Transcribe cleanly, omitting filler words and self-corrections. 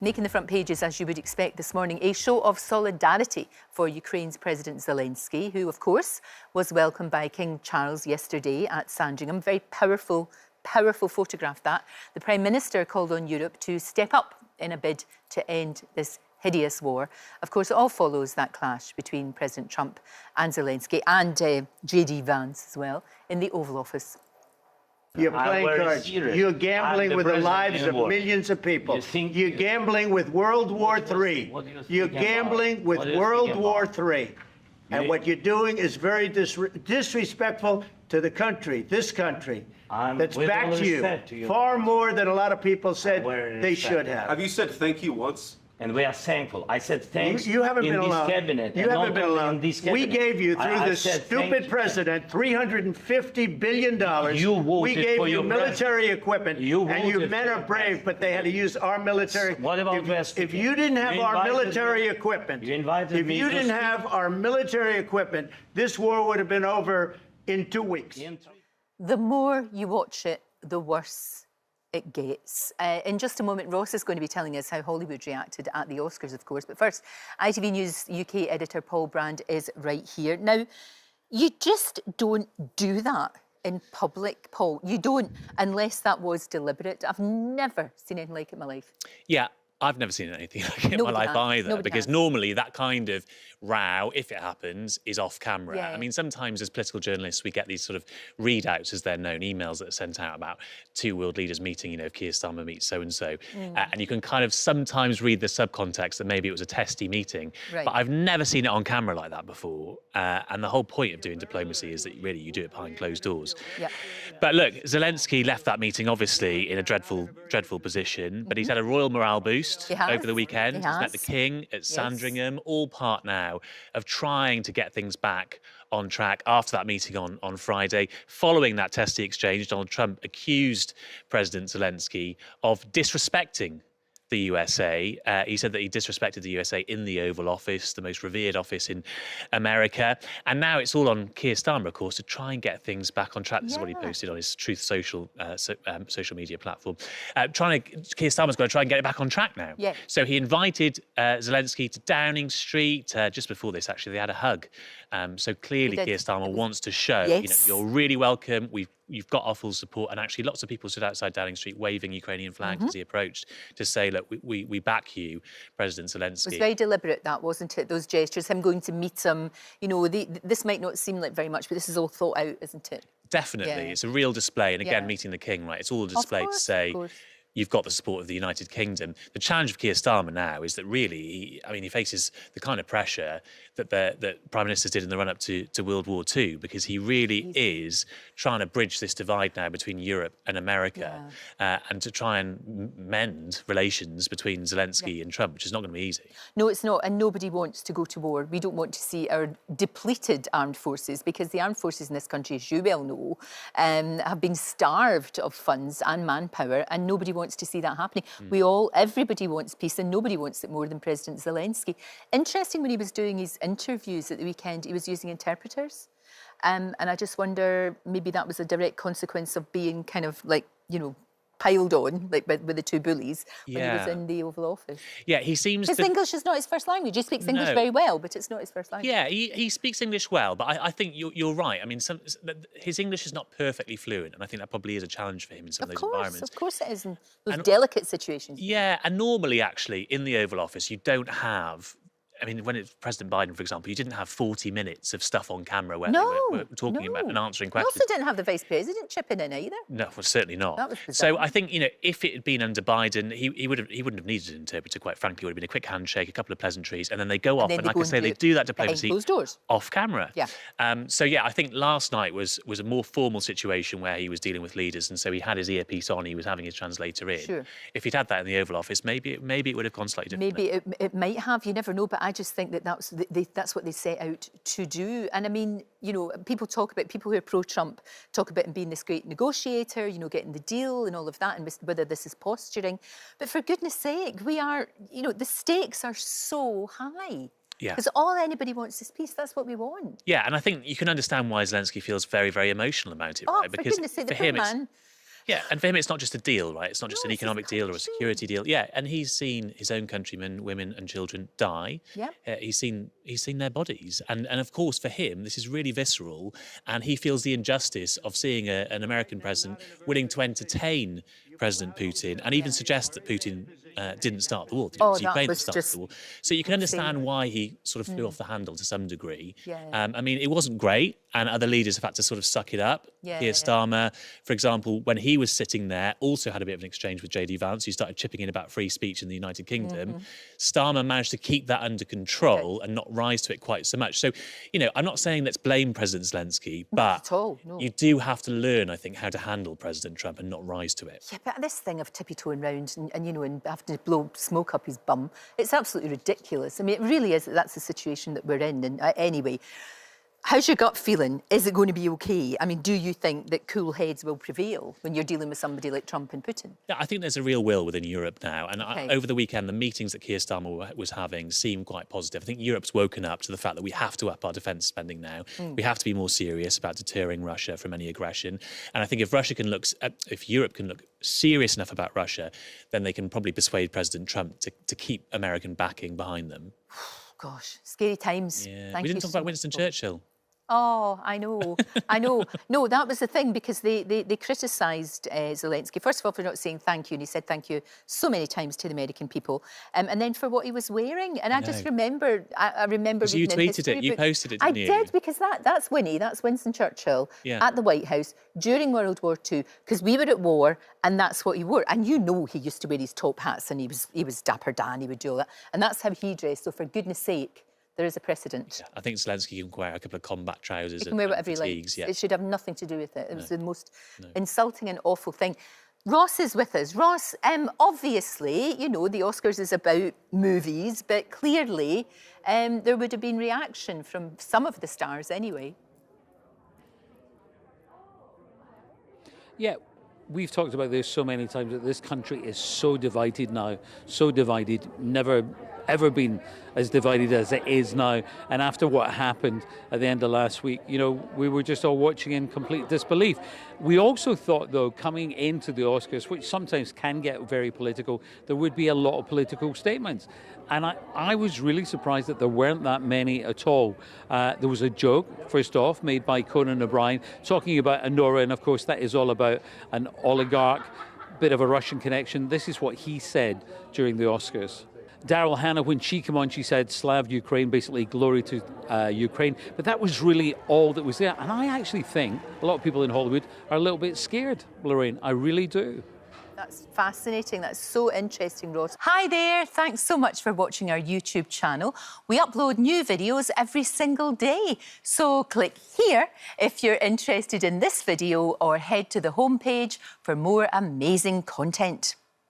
Making the front pages, as you would expect this morning, a show of solidarity for Ukraine's President Zelensky, who, of course, was welcomed by King Charles yesterday at Sandringham. Very powerful photograph that. The Prime Minister called on Europe to step up in a bid to end this hideous war. Of course, it all follows that clash between President Trump and Zelensky and J.D. Vance as well in the Oval Office. You're playing cards. You're gambling with the lives of millions of people. You're gambling with World War III. You're gambling with World War III. And what you're doing is very disrespectful to the country, this country, that's backed you far more than a lot of people said they should have. Have you said thank you once? And we are thankful. I said thanks. You haven't been alone. Cabinet. You haven't been alone. We gave you, through this stupid president, $350 billion. We gave you military equipment, and your men are brave, but they had to use our military. What about if you didn't have our military equipment, this war would have been over in 2 weeks. The more you watch it, the worse it gets. In just a moment, Ross is going to be telling us how Hollywood reacted at the Oscars, of course. But first, ITV News UK editor Paul Brand is right here. Now, you just don't do that in public, Paul. You don't, unless that was deliberate. I've never seen anything like it in my life. Yeah, I've never seen anything like it in my life either. Because normally that kind of row, if it happens, is off camera. Yeah. I mean, sometimes as political journalists, we get these sort of readouts, as they're known, emails that are sent out about two world leaders meeting, you know, if Keir Starmer meets so-and-so. And you can kind of sometimes read the subcontext that maybe it was a testy meeting. Right. But I've never seen it on camera like that before. And the whole point of doing diplomacy is that really you do it behind closed doors. Yeah. But look, Zelensky left that meeting, obviously, in a dreadful position. But he's had a royal morale boost over the weekend. He's met the King at Sandringham, all part now of trying to get things back on track after that meeting on Friday. Following that testy exchange, Donald Trump accused President Zelensky of disrespecting the USA. He said that he disrespected the USA in the Oval Office, the most revered office in America. And now it's all on Keir Starmer, of course, to try and get things back on track. This is what he posted on his Truth social media platform. Keir Starmer's going to try and get it back on track now. Yeah. So he invited Zelensky to Downing Street. Just before this, actually, they had a hug. So clearly Keir Starmer wants to show, you know, you're really welcome. You've got our full support. And actually, lots of people stood outside Downing Street waving Ukrainian flags as he approached to say, look, we back you, President Zelensky. It was very deliberate, that, wasn't it? Those gestures, him going to meet him. You know, this might not seem like very much, but this is all thought out, isn't it? Definitely. Yeah. It's a real display. And again, meeting the King, right? It's all a display to say, you've got the support of the United Kingdom. The challenge of Keir Starmer now is that really, he faces the kind of pressure that Prime Ministers did in the run-up to World War II, because he really is trying to bridge this divide now between Europe and America, and to try and mend relations between Zelensky and Trump, which is not going to be easy. No, it's not, and nobody wants to go to war. We don't want to see our depleted armed forces, because the armed forces in this country, as you well know, have been starved of funds and manpower, and nobody wants to see that happening. Everybody wants peace, and nobody wants it more than President Zelensky. Interesting, when he was doing his interviews at the weekend, he was using interpreters. And I just wonder, maybe that was a direct consequence of being kind of like, you know, piled on, like with the two bullies, when he was in the Oval Office. Yeah, he seems... His English is not his first language. He speaks English very well, but it's not his first language. Yeah, he speaks English well, but I think you're right. I mean, his English is not perfectly fluent, and I think that probably is a challenge for him in some of those environments. Of course it is, in those delicate situations. Yeah, and normally, actually, in the Oval Office, you don't have... I mean, when it's President Biden, for example, you didn't have 40 minutes of stuff on camera where they were talking about and answering questions. You also didn't have the Vice President chipping in either. No, well, certainly not. That was bizarre. So I think, you know, if it had been under Biden, he wouldn't have needed an interpreter, quite frankly. It would have been a quick handshake, a couple of pleasantries, and then they go off. And like I say, they do that diplomacy off camera. Yeah. So, yeah, I think last night was a more formal situation where he was dealing with leaders, and so he had his earpiece on, he was having his translator in. Sure. If he'd had that in the Oval Office, maybe it would have gone slightly differently. Maybe it might have, you never know, but I just think that's what they set out to do. And I mean, you know, people who are pro-Trump talk about him being this great negotiator, you know, getting the deal and all of that, and whether this is posturing. But for goodness sake, the stakes are so high. Yeah. Because all anybody wants is peace. That's what we want. Yeah, and I think you can understand why Zelensky feels very, very emotional about it, right? Because for goodness sake, the poor man. Yeah, and for him, it's not just a deal, right? It's not just an economic deal or a security deal. Yeah, and he's seen his own countrymen, women and children die. Yeah. He's seen their bodies. And of course, for him, this is really visceral. And he feels the injustice of seeing an American president willing to entertain President Putin and even suggest that Putin didn't start the war. It was Ukraine that started the war. So you can understand why he sort of flew off the handle to some degree. Yeah. I mean, it wasn't great, and other leaders have had to sort of suck it up. Yeah. Keir Starmer, for example, when he was sitting there, also had a bit of an exchange with J.D. Vance, who started chipping in about free speech in the United Kingdom. Starmer managed to keep that under control and not rise to it quite so much. So, you know, I'm not saying let's blame President Zelensky, but you do have to learn, I think, how to handle President Trump and not rise to it. Yeah, but this thing of tippy-toeing round and you know, and having to blow smoke up his bum, it's absolutely ridiculous. I mean, it really is. That's the situation that we're in. And anyway, how's your gut feeling? Is it going to be okay? I mean, do you think that cool heads will prevail when you're dealing with somebody like Trump and Putin? Yeah, I think there's a real will within Europe now. And over the weekend, the meetings that Keir Starmer was having seemed quite positive. I think Europe's woken up to the fact that we have to up our defence spending now. We have to be more serious about deterring Russia from any aggression. And I think if Europe can look serious enough about Russia, then they can probably persuade President Trump to keep American backing behind them. Gosh, scary times. Yeah. We didn't talk about Winston Churchill. Oh, I know, I know. No, that was the thing, because they criticised Zelensky, first of all, for not saying thank you, and he said thank you so many times to the American people, and then for what he was wearing. And I just remember, I remember reading you tweeted it, you posted it, didn't you? I did, because that's Winston Churchill at the White House during World War II, because we were at war, and that's what he wore. And you know he used to wear his top hats, and he was Dapper Dan, he would do all that. And that's how he dressed, so for goodness sake, there is a precedent. Yeah, I think Zelensky can wear a couple of combat trousers. He can wear whatever he likes. Yeah. It should have nothing to do with it. It was the most insulting and awful thing. Ross is with us. Ross, obviously, you know, the Oscars is about movies, but clearly there would have been reaction from some of the stars anyway. Yeah. We've talked about this so many times, that this country is so divided now, so divided, never ever been as divided as it is now. And after what happened at the end of last week, you know, we were just all watching in complete disbelief. We also thought, though, coming into the Oscars, which sometimes can get very political, there would be a lot of political statements. And I was really surprised that there weren't that many at all. There was a joke, first off, made by Conan O'Brien, talking about Anora, and of course that is all about an oligarch, bit of a Russian connection. This is what he said during the Oscars. Daryl Hannah, when she came on, she said, "Slav Ukraine," basically glory to Ukraine. But that was really all that was there. And I actually think a lot of people in Hollywood are a little bit scared, Lorraine. I really do. That's fascinating. That's so interesting, Ross. Hi there. Thanks so much for watching our YouTube channel. We upload new videos every single day. So click here if you're interested in this video, or head to the homepage for more amazing content.